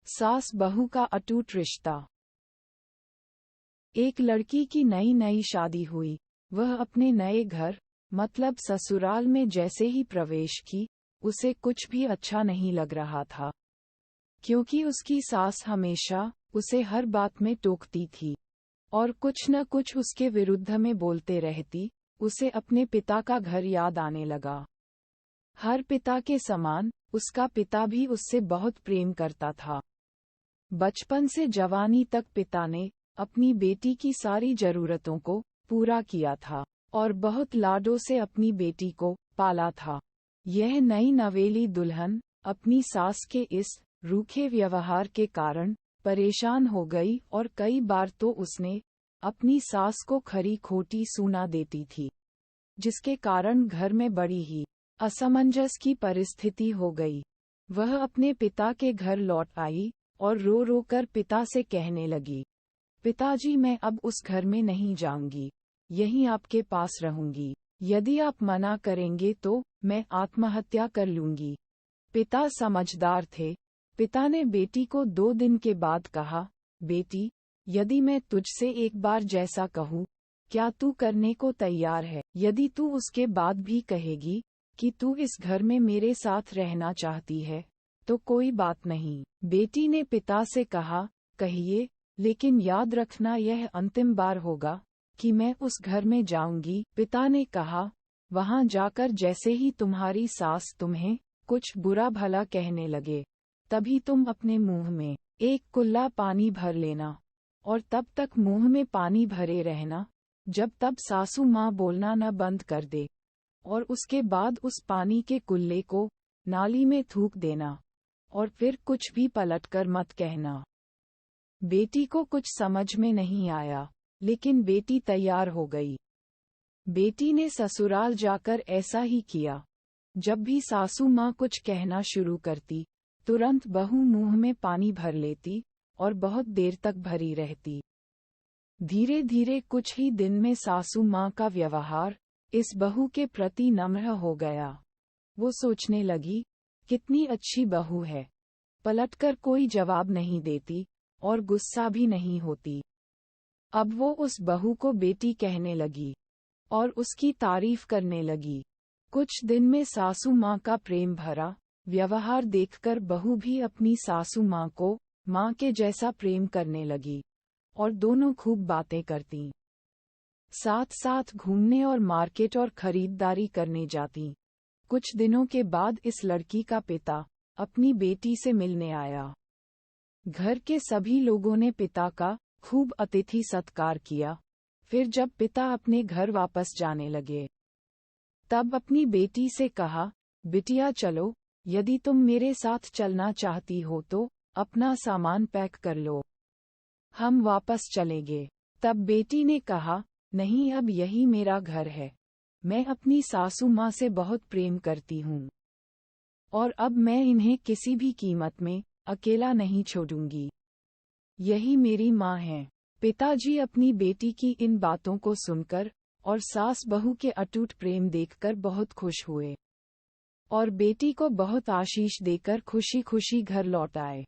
सास बहू का अटूट रिश्ता। एक लड़की की नई नई शादी हुई। वह अपने नए घर मतलब ससुराल में जैसे ही प्रवेश की, उसे कुछ भी अच्छा नहीं लग रहा था, क्योंकि उसकी सास हमेशा उसे हर बात में टोकती थी और कुछ न कुछ उसके विरुद्ध में बोलते रहती। उसे अपने पिता का घर याद आने लगा। हर पिता के समान उसका पिता भी उससे बहुत प्रेम करता था। बचपन से जवानी तक पिता ने अपनी बेटी की सारी जरूरतों को पूरा किया था और बहुत लाडों से अपनी बेटी को पाला था। यह नई नवेली दुल्हन अपनी सास के इस रूखे व्यवहार के कारण परेशान हो गई और कई बार तो उसने अपनी सास को खरी खोटी सुना देती थी, जिसके कारण घर में बड़ी ही असमंजस की परिस्थिति हो गई। वह अपने पिता के घर लौट आई और रो रो कर पिता से कहने लगी, पिताजी, मैं अब उस घर में नहीं जाऊंगी, यहीं आपके पास रहूंगी। यदि आप मना करेंगे तो मैं आत्महत्या कर लूंगी। पिता समझदार थे। पिता ने बेटी को 2 दिन के बाद कहा, बेटी, यदि मैं तुझसे एक बार जैसा कहूँ, क्या तू करने को तैयार है? यदि तू उसके बाद भी कहेगी कि तू इस घर में मेरे साथ रहना चाहती है, तो कोई बात नहीं। बेटी ने पिता से कहा, कहिए, लेकिन याद रखना यह अंतिम बार होगा कि मैं उस घर में जाऊंगी। पिता ने कहा, वहां जाकर जैसे ही तुम्हारी सास तुम्हें कुछ बुरा भला कहने लगे, तभी तुम अपने मुंह में एक कुल्ला पानी भर लेना और तब तक मुंह में पानी भरे रहना जब तक सासू माँ बोलना न बंद कर दे, और उसके बाद उस पानी के कुल्ले को नाली में थूक देना और फिर कुछ भी पलटकर मत कहना। बेटी को कुछ समझ में नहीं आया, लेकिन बेटी तैयार हो गई। बेटी ने ससुराल जाकर ऐसा ही किया। जब भी सासू माँ कुछ कहना शुरू करती, तुरंत बहू मुंह में पानी भर लेती और बहुत देर तक भरी रहती। धीरे धीरे कुछ ही दिन में सासू माँ का व्यवहार इस बहू के प्रति नम्र हो गया। वो सोचने लगी, कितनी अच्छी बहू है, पलटकर कोई जवाब नहीं देती और गुस्सा भी नहीं होती। अब वो उस बहू को बेटी कहने लगी और उसकी तारीफ करने लगी। कुछ दिन में सासू माँ का प्रेम भरा व्यवहार देखकर बहू भी अपनी सासू माँ को माँ के जैसा प्रेम करने लगी और दोनों खूब बातें करती, साथ साथ घूमने और मार्केट और खरीदारी करने जाती। कुछ दिनों के बाद इस लड़की का पिता अपनी बेटी से मिलने आया। घर के सभी लोगों ने पिता का खूब अतिथि सत्कार किया। फिर जब पिता अपने घर वापस जाने लगे, तब अपनी बेटी से कहा, बिटिया चलो, यदि तुम मेरे साथ चलना चाहती हो तो अपना सामान पैक कर लो, हम वापस चलेंगे। तब बेटी ने कहा, नहीं, अब यही मेरा घर है, मैं अपनी सासू माँ से बहुत प्रेम करती हूँ और अब मैं इन्हें किसी भी कीमत में अकेला नहीं छोड़ूंगी, यही मेरी माँ है। पिताजी अपनी बेटी की इन बातों को सुनकर और सास बहू के अटूट प्रेम देखकर बहुत खुश हुए और बेटी को बहुत आशीष देकर खुशी खुशी घर लौट आए।